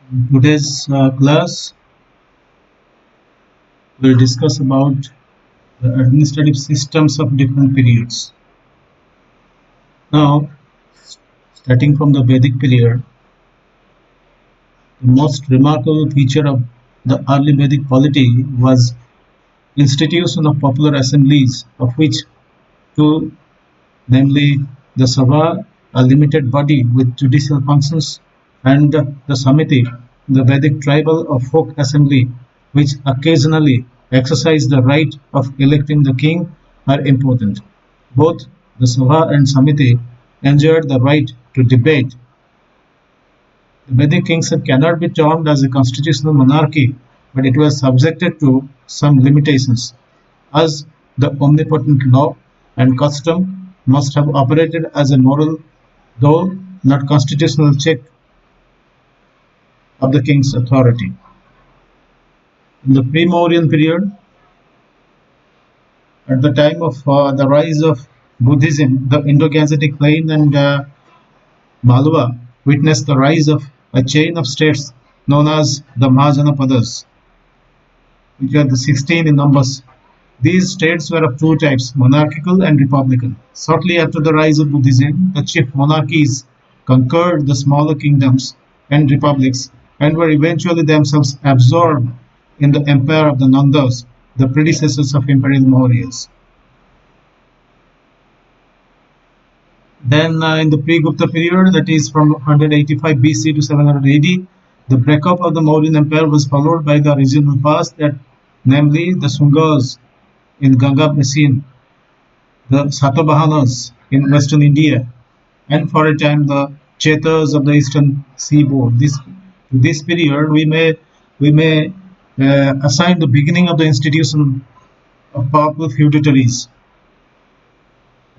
In today's class, we'll discuss about the administrative systems of different periods. Now, starting from the Vedic period, the most remarkable feature of the early Vedic polity was institution of popular assemblies, of which two, namely the Sabha, a limited body with judicial functions, and the Samiti, the Vedic tribal or folk assembly, which occasionally exercise the right of electing the king, are important. Both the Sabha and Samiti enjoyed the right to debate. The Vedic kingship cannot be termed as a constitutional monarchy, but it was subjected to some limitations, as the omnipotent law and custom must have operated as a moral, though not constitutional, check of the king's authority. In the pre-Mauryan period, at the time of the rise of Buddhism, the Indo-Gangetic Plain and Malwa witnessed the rise of a chain of states known as the Mahajanapadas, which are the 16 in numbers. These states were of two types, monarchical and republican. Shortly after the rise of Buddhism, the chief monarchies conquered the smaller kingdoms and republics and were eventually themselves absorbed in the empire of the Nandas, the predecessors of Imperial Mauryas. Then, in the pre-Gupta period, that is from 185 BC to 700 AD, the breakup of the Mauryan Empire was followed by the regional past, that namely the Sungas in Ganga Basin, the Satavahanas in western India, and for a time the Chetas of the eastern seaboard. This period we may assign the beginning of the institution of powerful feudatories.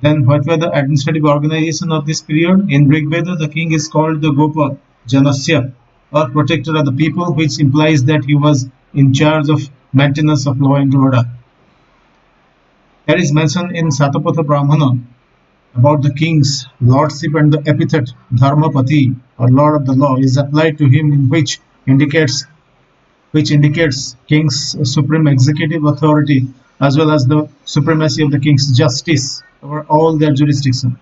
Then what were the administrative organization of this period? In Rig Veda, the king is called the Gopa Janasya, or protector of the people, which implies that he was in charge of maintenance of law and order. There is mention in Satapatha Brahmana about the king's lordship, and the epithet Dharmapati or Lord of the Law is applied to him, in which indicates king's supreme executive authority as well as the supremacy of the king's justice over all their jurisdiction.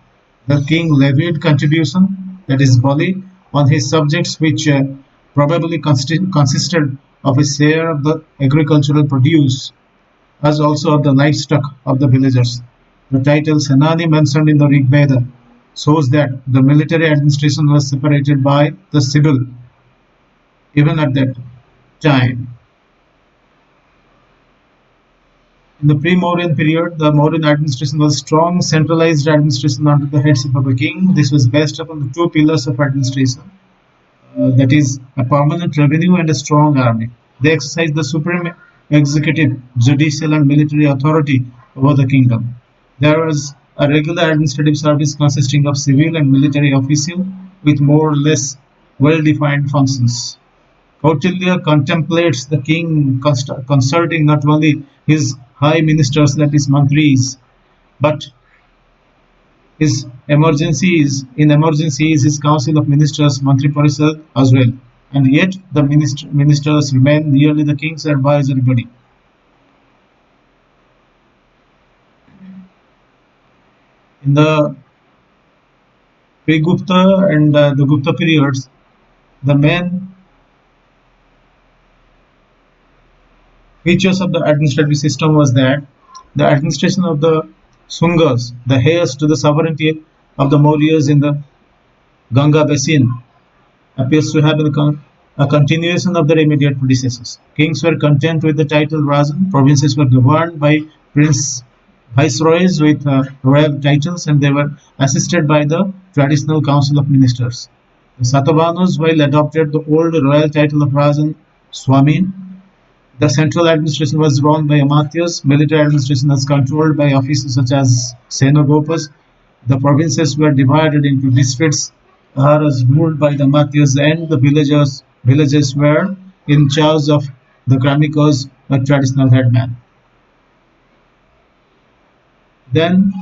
The king levied contribution, that is bali, on his subjects, which probably consisted of a share of the agricultural produce as also of the livestock of the villagers. The title Senani mentioned in the Rig Veda shows that the military administration was separated by the civil even at that time. In the pre-Mauryan period, the Mauryan administration was strong, centralized administration under the headship of a king. This was based upon the two pillars of administration, that is, a permanent revenue and a strong army. They exercised the supreme executive, judicial, and military authority over the kingdom. There was a regular administrative service consisting of civil and military officials with more or less well-defined functions. Kautilya contemplates the king consulting not only his high ministers, that is, mantris, but in emergencies his council of ministers, Mantri Parishad, as well. And yet the ministers remain nearly the king's advisory body. In the pre-Gupta and the Gupta periods, the main features of the administrative system was that the administration of the Sungas, the heirs to the sovereignty of the Mauryas in the Ganga basin, appears to have been a continuation of their immediate predecessors. Kings were content with the title Rajan, provinces were governed by prince viceroys with royal titles, and they were assisted by the traditional council of ministers. The Satavahanas, while adopted the old royal title of Rajan Swamin, the central administration was run by Amatyas, military administration was controlled by officers such as Senogopas. The provinces were divided into districts, Aharas ruled by the Amatyas, and the villages were in charge of the Gramikas, a traditional headman. Then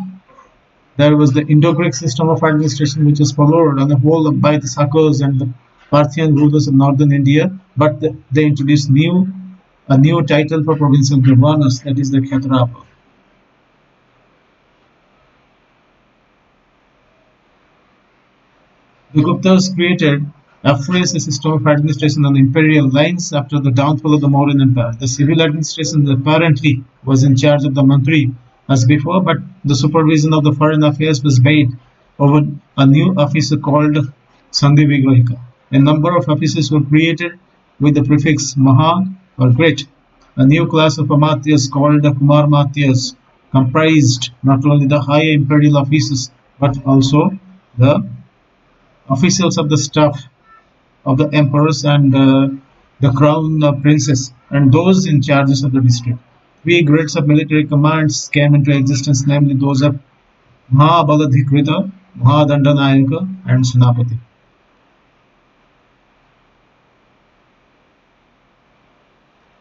there was the Indo-Greek system of administration, which was followed on the whole by the Sakas and the Parthian rulers of northern India, but they introduced a new title for provincial governors, that is the Kshatrapa. The Guptas created afresh a system of administration on imperial lines after the downfall of the Mauryan Empire. The civil administration apparently was in charge of the Mantri as before, but the supervision of the foreign affairs was made over a new officer called Sandhi Vigrahika. A number of offices were created with the prefix Maha or Great. A new class of Amatyas called the Kumar Matyas comprised not only the high imperial offices but also the officials of the staff of the emperors and the crown princes and those in charges of the district. Three grades of military commands came into existence, namely those of Mahabaladhikrita, Mahadandanayaka, and Senapati.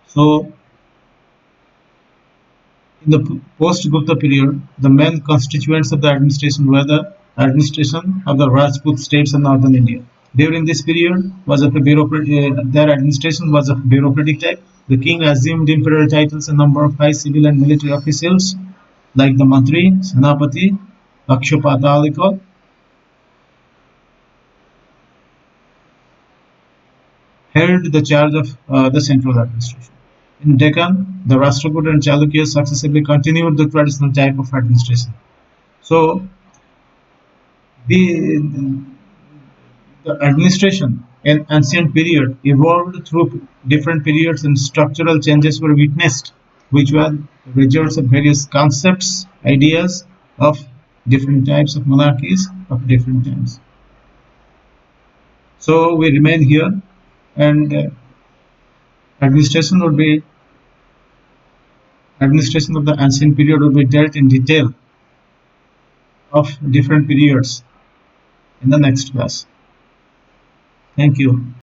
So, in the post-Gupta period, the main constituents of the administration were the administration of the Rajput states in northern India. During this period, their administration was of bureaucratic type. The king assumed imperial titles. A number of high civil and military officials, like the Mantri, Senapati, Pakshapatalika, held the charge of the central administration. In Deccan, the Rashtrakuta and Chalukyas successively continued the traditional type of administration. So, the the administration in ancient period evolved through different periods and structural changes were witnessed, which were results of various concepts, ideas of different types of monarchies of different times. So we remain here, and administration would be administration of the ancient period would be dealt in detail of different periods in the next class. Thank you.